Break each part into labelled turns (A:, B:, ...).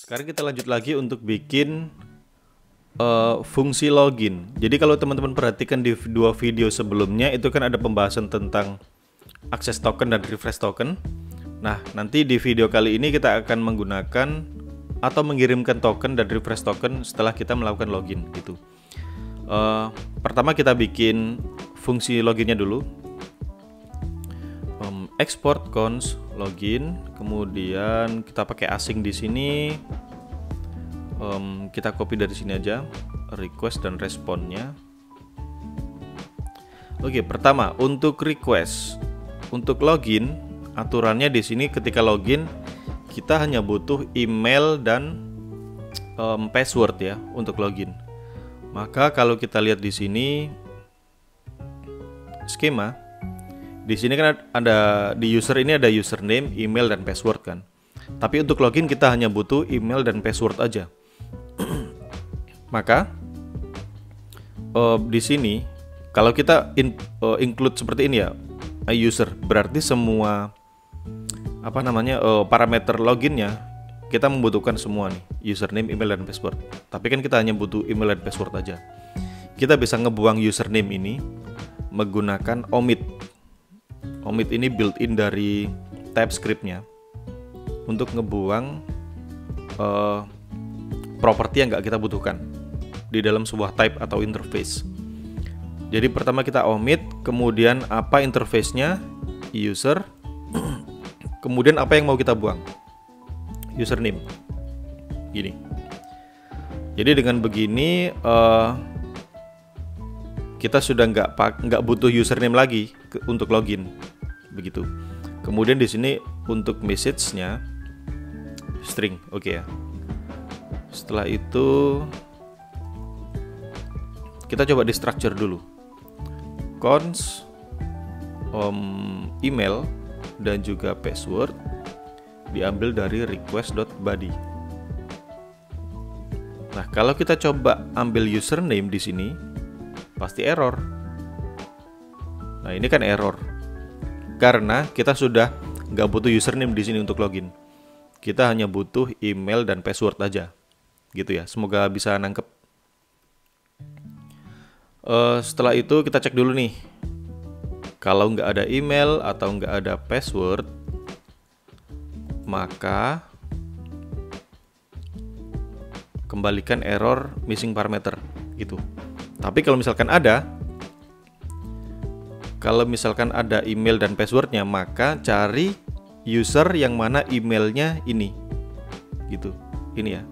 A: Sekarang kita lanjut lagi untuk bikin fungsi login. Jadi kalau teman-teman perhatikan di dua video sebelumnya itu kan ada pembahasan tentang akses token dan refresh token. Nah, nanti di video kali ini kita akan menggunakan atau mengirimkan token dan refresh token setelah kita melakukan login gitu. Pertama kita bikin fungsi loginnya dulu. Export cons login, kemudian kita pakai asing di sini. Kita copy dari sini aja request dan responnya. Oke, pertama untuk request, untuk login aturannya di sini ketika login kita hanya butuh email dan password ya untuk login. Maka kalau kita lihat di sini skema, di sini kan ada di user ini ada username, email dan password kan. Tapi untuk login kita hanya butuh email dan password aja. Maka di sini kalau kita include seperti ini ya, user, berarti semua parameter loginnya kita membutuhkan semua nih, username, email dan password. Tapi kan kita hanya butuh email dan password aja. Kita bisa ngebuang username ini menggunakan omit. Omit ini built-in dari TypeScript-nya untuk ngebuang properti yang nggak kita butuhkan di dalam sebuah type atau interface. Jadi pertama kita omit, kemudian apa interface-nya, user, kemudian apa yang mau kita buang, username. Gini. Jadi dengan begini kita sudah nggak butuh username lagi untuk login, begitu. Kemudian di sini untuk message-nya string, oke ya. Setelah itu kita coba di structure dulu. Cons email dan juga password diambil dari request.body. Nah, kalau kita coba ambil username di sini pasti error. Nah, ini kan error karena kita sudah nggak butuh username di sini untuk login. Kita hanya butuh email dan password aja, gitu ya. Semoga bisa nangkep. Setelah itu kita cek dulu nih, kalau nggak ada email atau nggak ada password, maka kembalikan error missing parameter gitu. Tapi kalau misalkan ada email dan passwordnya, maka cari user yang mana emailnya ini, gitu. Ini ya.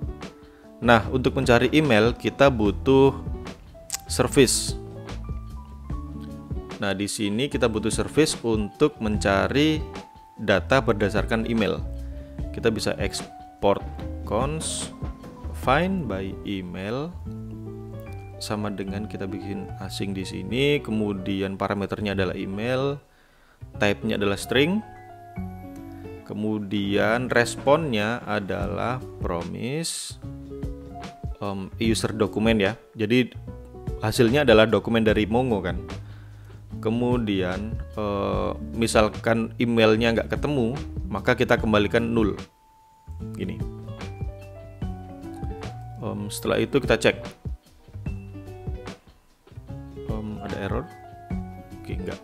A: Nah, untuk mencari email kita butuh service. Nah, di sini kita butuh service untuk mencari data berdasarkan email. Kita bisa export cons find by email sama dengan kita bikin asing di sini, kemudian parameternya adalah email, type-nya adalah string, kemudian responnya adalah promise user dokumen ya. Jadi hasilnya adalah dokumen dari Mongo kan. Kemudian misalkan emailnya nggak ketemu, maka kita kembalikan null. Gini. Setelah itu kita cek. Ada error? Oke, enggak.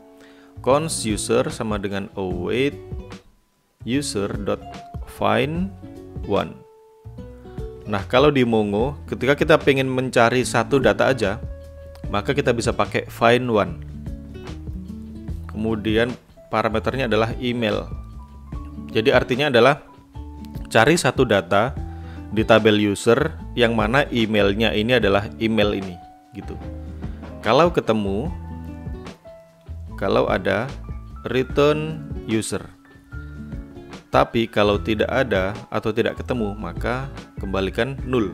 A: Cons user sama dengan await user.find one. Nah, kalau di Mongo, ketika kita pengen mencari satu data aja, maka kita bisa pakai find one. Kemudian parameternya adalah email. Jadi artinya adalah cari satu data di tabel user yang mana emailnya ini adalah email ini, gitu. Kalau ketemu, kalau ada return user. Tapi kalau tidak ada atau tidak ketemu, maka kembalikan null.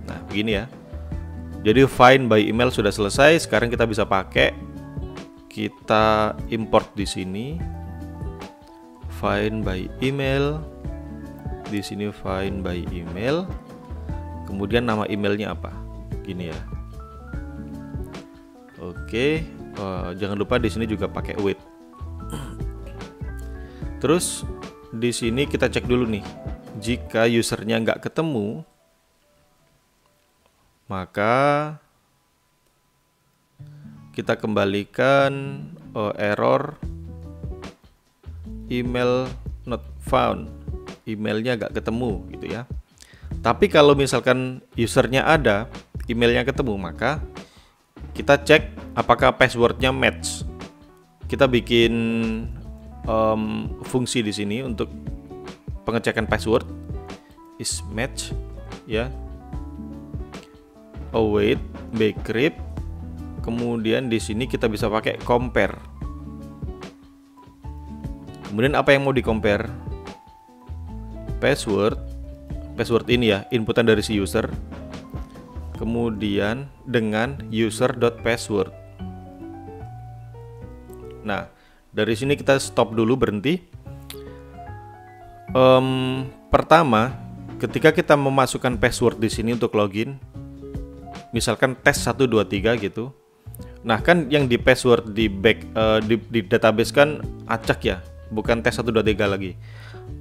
A: Nah, begini ya. Jadi find by email sudah selesai. Sekarang kita bisa pakai. Kita import di sini. Find by email. Di sini find by email. Kemudian nama emailnya apa? Gini ya. Oke. Jangan lupa di sini juga pakai wait. Terus di sini kita cek dulu nih, jika usernya nggak ketemu, maka kita kembalikan error email not found, emailnya nggak ketemu gitu ya. Tapi kalau misalkan usernya ada, emailnya ketemu, maka kita cek apakah passwordnya match. Kita bikin fungsi di sini untuk pengecekan password is match ya. Await bcrypt. Kemudian di sini kita bisa pakai compare. Kemudian apa yang mau di compare? Password ini ya, inputan dari si user. Kemudian dengan user.password. Nah, dari sini kita stop dulu, berhenti. Pertama, ketika kita memasukkan password di sini untuk login, misalkan tes 123 gitu. Nah, kan yang di password di database kan acak ya, bukan tes 123 lagi.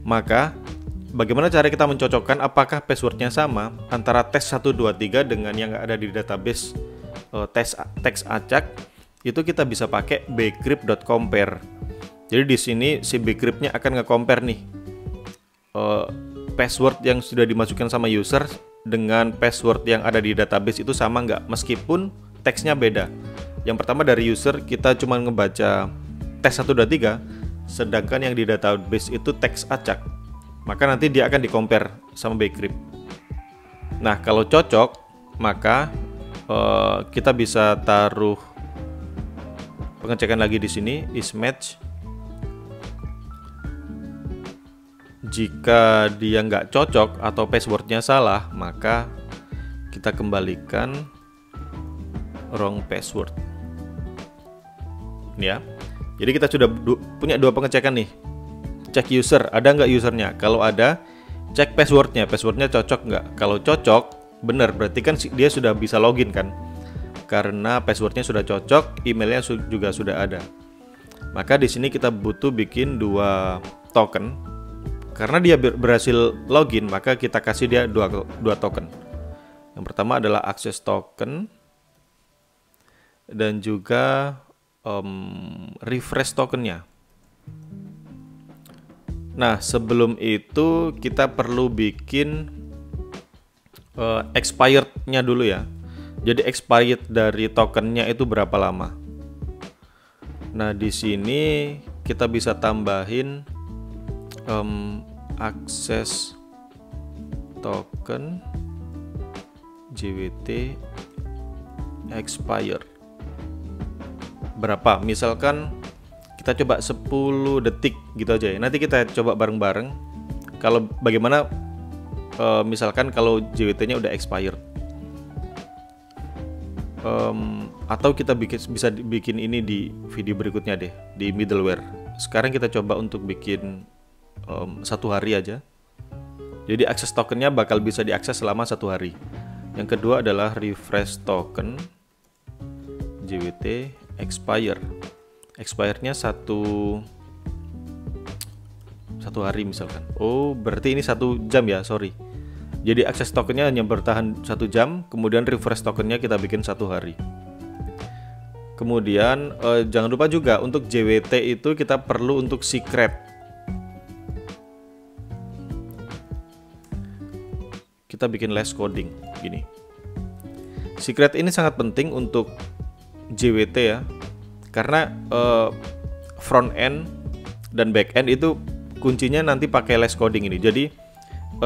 A: Maka bagaimana cara kita mencocokkan apakah passwordnya sama antara tes 123 dengan yang ada di database teks acak? Itu kita bisa pakai bcrypt.compare. Jadi di sini si bcrypt-nya akan nge-compare nih password yang sudah dimasukkan sama user dengan password yang ada di database itu sama nggak, meskipun teksnya beda. Yang pertama dari user kita cuma ngebaca tes 123, sedangkan yang di database itu teks acak. Maka nanti dia akan di-compare sama bcrypt. Nah, kalau cocok, maka kita bisa taruh pengecekan lagi di sini is match. Jika dia nggak cocok atau passwordnya salah, maka kita kembalikan wrong password. Ini ya. Jadi kita sudah punya dua pengecekan nih. Cek user, ada nggak usernya? Kalau ada, cek passwordnya. Passwordnya cocok nggak? Kalau cocok, benar. Berarti kan dia sudah bisa login kan? Karena passwordnya sudah cocok, emailnya juga sudah ada. Maka di sini kita butuh bikin dua token. Karena dia berhasil login, maka kita kasih dia dua token. Yang pertama adalah access token dan juga refresh tokennya. Nah, sebelum itu kita perlu bikin expired-nya dulu ya. Jadi expired dari tokennya itu berapa lama? Nah, di sini kita bisa tambahin access token JWT expire. Berapa? Misalkan kita coba 10 detik gitu aja ya. Nanti kita coba bareng-bareng. Kalau bagaimana misalkan kalau JWT-nya udah expired. Atau kita bisa bikin ini di video berikutnya deh, di middleware. Sekarang kita coba untuk bikin 1 hari aja. Jadi akses tokennya bakal bisa diakses selama 1 hari. Yang kedua adalah refresh token JWT expire. Expire-nya satu hari misalkan. Oh, berarti ini 1 jam ya, sorry. Jadi akses tokennya hanya bertahan 1 jam, kemudian refresh tokennya kita bikin 1 hari. Kemudian jangan lupa juga untuk JWT itu kita perlu untuk secret. Kita bikin less coding gini. Secret ini sangat penting untuk JWT ya, karena front end dan back end itu kuncinya nanti pakai less coding ini. Jadi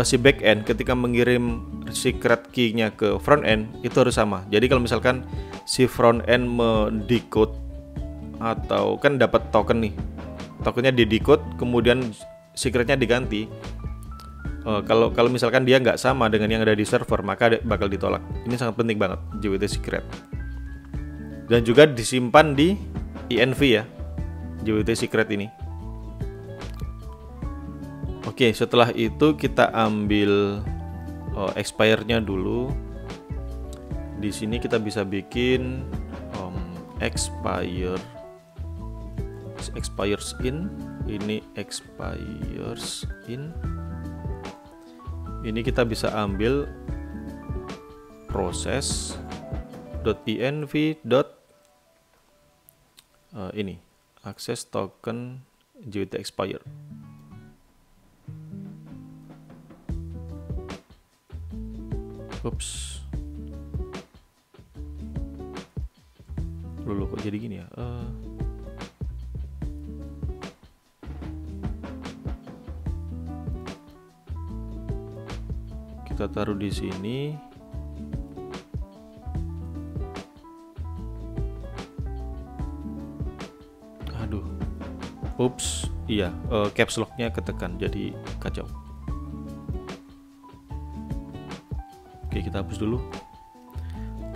A: si back end ketika mengirim secret key-nya ke front end itu harus sama. Jadi kalau misalkan si front end mendecode atau kan dapat token nih, tokennya di decode kemudian secretnya diganti. Kalau misalkan dia nggak sama dengan yang ada di server, maka bakal ditolak. Ini sangat penting banget JWT secret. Dan juga disimpan di env ya, JWT secret ini. Oke, setelah itu kita ambil expire-nya dulu. Di sini kita bisa bikin expire expires in, ini expires in. Ini kita bisa ambil proses.env. Ini access token JWT expire. Ups. Loh, kok jadi gini ya? Kita taruh di sini. Aduh. Ups, iya, caps lock-nya ketekan jadi kacau. Oke, kita hapus dulu.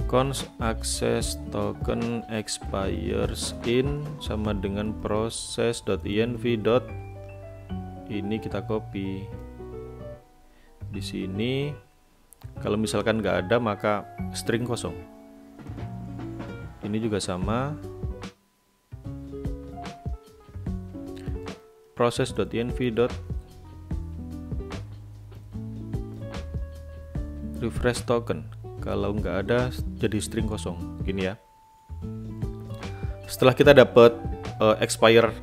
A: Const access token expires in sama dengan process.env. Ini kita copy. Di sini kalau misalkan nggak ada maka string kosong. Ini juga sama. Process.env. Refresh token. Kalau nggak ada jadi string kosong gini ya. Setelah kita dapat expire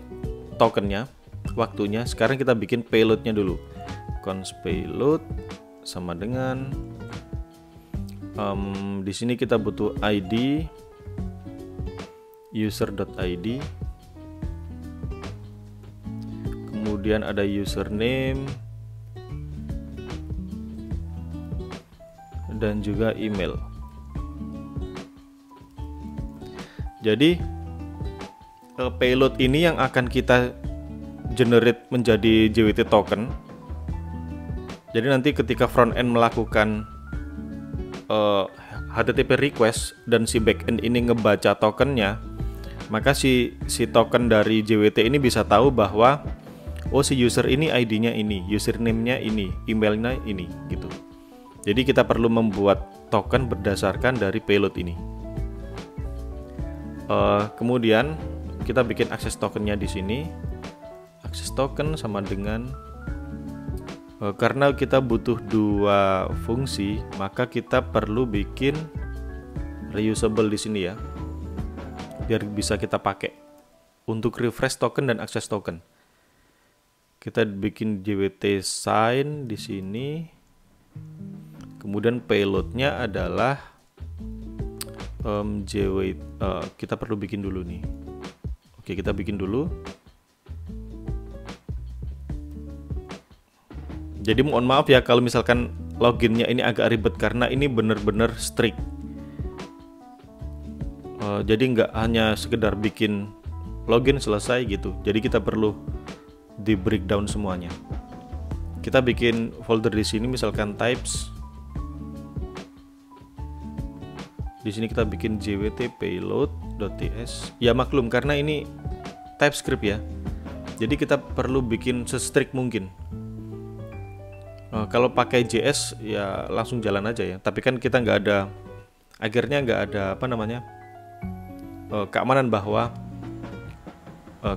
A: tokennya, waktunya, sekarang kita bikin payloadnya dulu. Const payload sama dengan di sini kita butuh ID user.id, kemudian ada username dan juga email. Jadi payload ini yang akan kita generate menjadi JWT token. Jadi nanti ketika front end melakukan HTTP request dan si backend ini ngebaca tokennya, maka si token dari JWT ini bisa tahu bahwa oh si user ini ID-nya ini, username-nya ini, emailnya ini gitu. Jadi kita perlu membuat token berdasarkan dari payload ini. Kemudian kita bikin akses tokennya di sini. Akses token sama dengan karena kita butuh dua fungsi, maka kita perlu bikin reusable di sini ya, biar bisa kita pakai untuk refresh token dan akses token. Kita bikin JWT sign di sini. Kemudian payloadnya adalah kita perlu bikin dulu nih. Oke, kita bikin dulu. Jadi mohon maaf ya kalau misalkan loginnya ini agak ribet karena ini bener-bener strict. Jadi nggak hanya sekedar bikin login selesai gitu. Jadi kita perlu di breakdown semuanya. Kita bikin folder di sini misalkan types. Di sini kita bikin jwt payload.ts. Ya maklum karena ini TypeScript ya. Jadi kita perlu bikin se-strict mungkin. Kalau pakai JS ya langsung jalan aja ya. Tapi kan kita nggak ada, akhirnya nggak ada apa namanya keamanan bahwa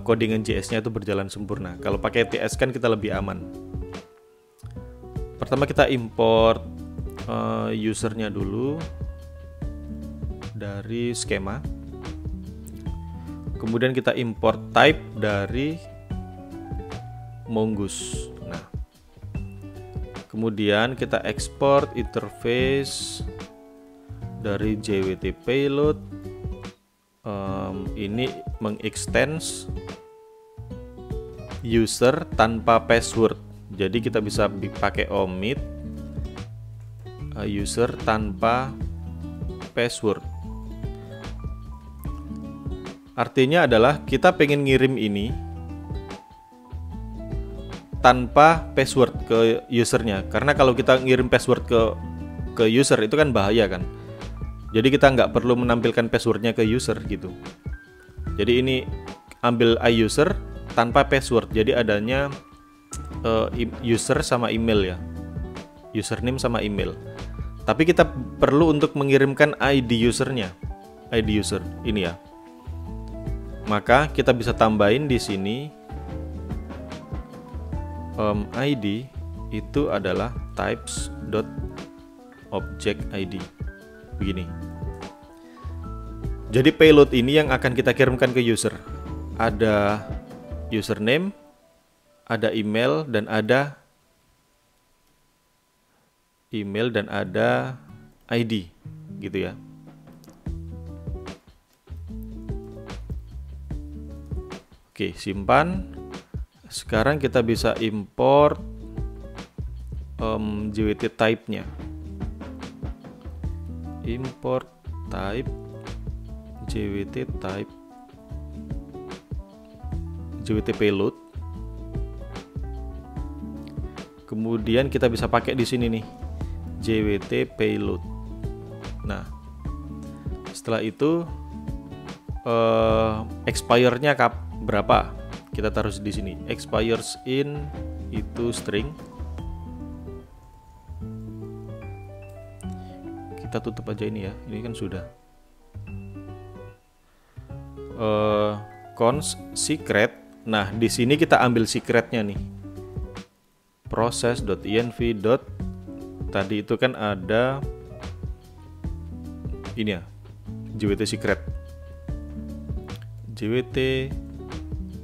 A: codingan JS-nya itu berjalan sempurna. Kalau pakai TS kan kita lebih aman. Pertama kita import usernya dulu dari skema. Kemudian kita import type dari Mongoose. Nah, kemudian kita export interface dari JWT payload. Ini mengextends user tanpa password. Jadi kita bisa pakai omit user tanpa password. Artinya adalah kita pengen ngirim ini tanpa password ke usernya. Karena kalau kita ngirim password ke user itu kan bahaya kan. Jadi kita nggak perlu menampilkan passwordnya ke user gitu. Jadi ini ambil iUser tanpa password. Jadi adanya user sama email ya. Username sama email. Tapi kita perlu untuk mengirimkan ID usernya. ID user ini ya. maka kita bisa tambahin di sini ID itu adalah types.objectID. Begini. Jadi payload ini yang akan kita kirimkan ke user. Ada username, ada email, dan ada ID, gitu ya. Oke, simpan. Sekarang kita bisa import JWT type-nya. Import type JWT type JWT payload. Kemudian kita bisa pakai di sini nih, JWT payload. Nah, setelah itu expire-nya berapa? Kita taruh di sini. Expires in itu string. Kita tutup aja ini ya. Ini kan sudah. Const secret. Nah, di sini kita ambil secretnya nih. Process.env. Tadi itu kan ada ini ya, JWT secret. JWT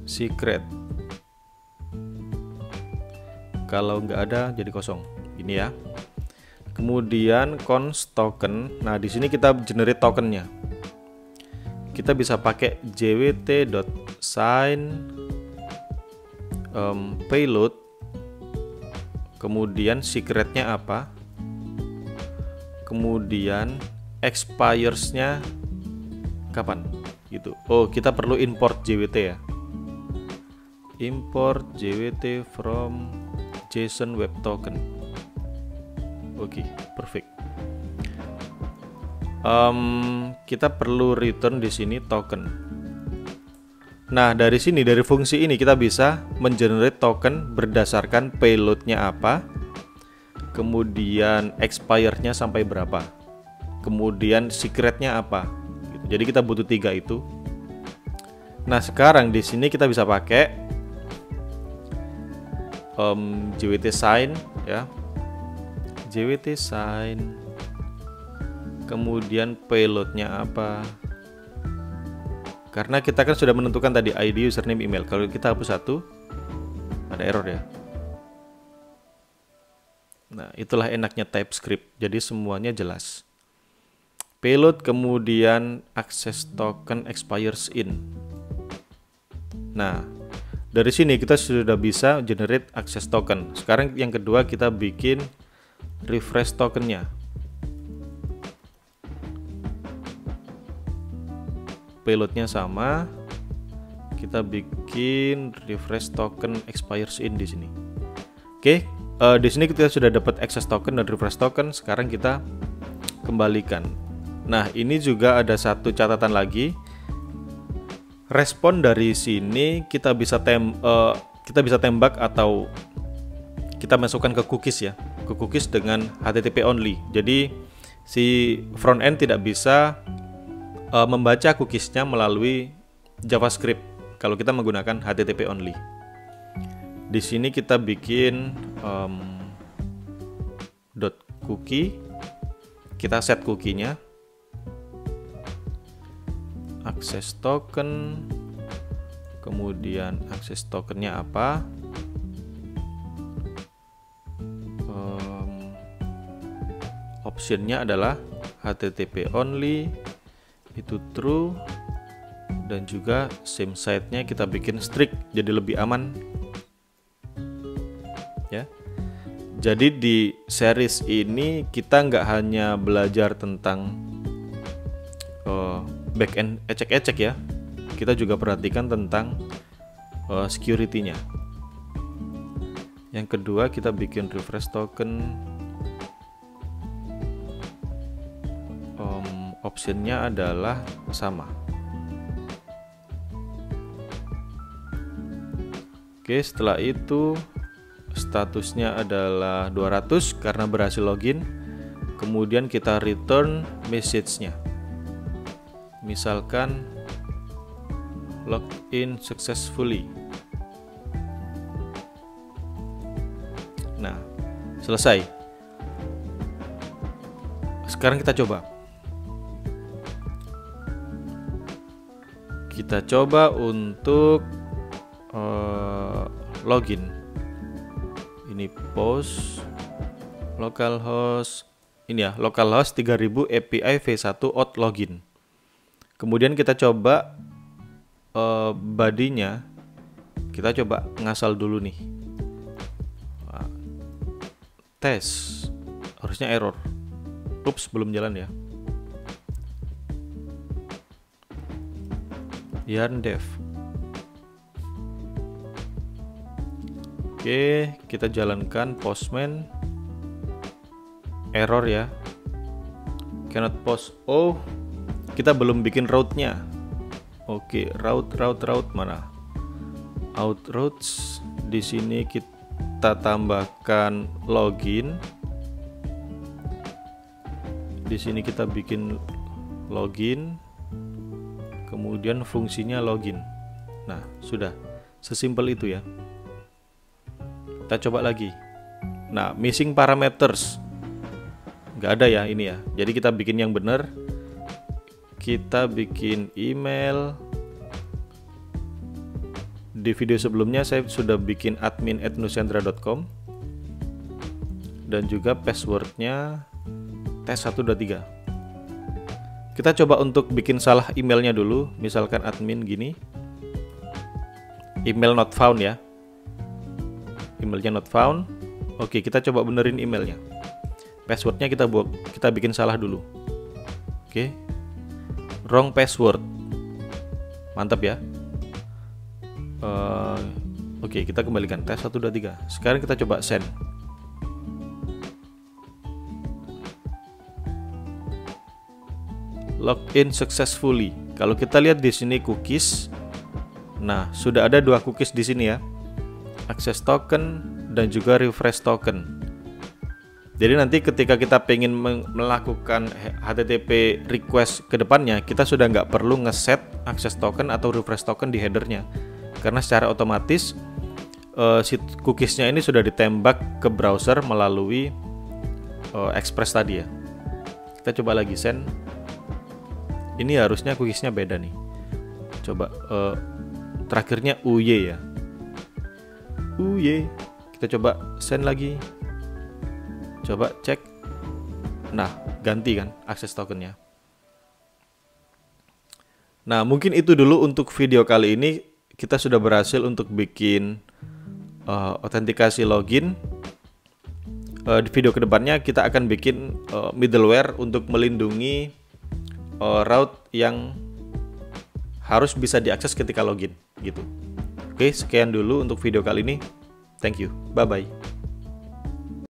A: secret. Kalau nggak ada jadi kosong. Ini ya. Kemudian const token. Nah, di sini kita generate tokennya. Kita bisa pakai jwt.sign payload. Kemudian secretnya apa? Kemudian expires-nya kapan? Gitu. Oh, kita perlu import JWT ya. Import JWT from JSON Web Token. Oke, perfect. Kita perlu return di sini token. Nah, dari sini, dari fungsi ini kita bisa mengenerate token berdasarkan payloadnya apa, kemudian expire-nya sampai berapa, kemudian secretnya apa. Jadi kita butuh 3 itu. Nah, sekarang di sini kita bisa pakai JWT sign ya. JWT sign, kemudian payloadnya apa. Karena kita kan sudah menentukan tadi ID, username, email. Kalau kita hapus satu, ada error ya. Nah, itulah enaknya TypeScript. Jadi semuanya jelas. Payload, kemudian access token expires in. Nah, dari sini kita sudah bisa generate access token. Sekarang yang kedua kita bikin refresh tokennya. Payloadnya sama. Kita bikin refresh token expires in di sini. Oke, di sini kita sudah dapat access token dan refresh token. Sekarang kita kembalikan. Nah, ini juga ada satu catatan lagi. Respon dari sini kita bisa tembak atau kita masukkan ke cookies ya, ke cookies dengan HTTP only. Jadi si front end tidak bisa membaca cookiesnya melalui JavaScript kalau kita menggunakan HTTP only. Di sini kita bikin .cookie, kita set cookie-nya, access token, kemudian access tokennya apa, optionnya adalah HTTP only, itu true, dan juga same site-nya kita bikin strict jadi lebih aman ya. Jadi di series ini kita nggak hanya belajar tentang backend ecek-ecek ya, kita juga perhatikan tentang security-nya. Yang kedua kita bikin refresh token, optionnya adalah sama. Oke, setelah itu statusnya adalah 200 karena berhasil login. Kemudian kita return message-nya. Misalkan Login successfully. Nah, selesai. Sekarang kita coba. Kita coba untuk login. Ini post localhost. Ini ya, localhost 3000 API v1 auth login. Kemudian kita coba body-nya. Kita coba ngasal dulu nih. Tes. Harusnya error. Ups, belum jalan ya. Yarn dev. Oke, kita jalankan Postman. Error ya. Cannot post. Oh, kita belum bikin route-nya. Oke, route mana? Routes. Di sini kita tambahkan login. Di sini kita bikin login. Kemudian fungsinya login. Nah, sudah. Sesimpel itu ya. Kita coba lagi. Nah, missing parameters. Nggak ada ya ini ya. Jadi kita bikin yang benar. Kita bikin email. Di video sebelumnya saya sudah bikin admin@nusendra.com. Dan juga passwordnya tes123. Kita coba untuk bikin salah emailnya dulu. Misalkan admin gini. Email not found ya. Emailnya not found. Oke, kita coba benerin emailnya. Passwordnya kita bikin salah dulu. Oke. Wrong password. Mantap ya. Oke, kita kembalikan tes123. Sekarang kita coba send. Login successfully. Kalau kita lihat di sini cookies. Nah, sudah ada 2 cookies di sini ya. Access token dan juga refresh token. Jadi nanti ketika kita pengen melakukan HTTP request ke depannya, kita sudah nggak perlu ngeset access token atau refresh token di headernya, karena secara otomatis si cookiesnya ini sudah ditembak ke browser melalui Express tadi ya. Kita coba lagi send. Ini harusnya cookiesnya beda nih. Coba terakhirnya UY ya. UY. Kita coba send lagi. Coba cek. Nah, ganti kan akses tokennya. Nah, mungkin itu dulu untuk video kali ini. Kita sudah berhasil untuk bikin autentikasi login. Di video kedepannya kita akan bikin middleware untuk melindungi route yang harus bisa diakses ketika login gitu. Oke, sekian dulu untuk video kali ini. Thank you. Bye bye.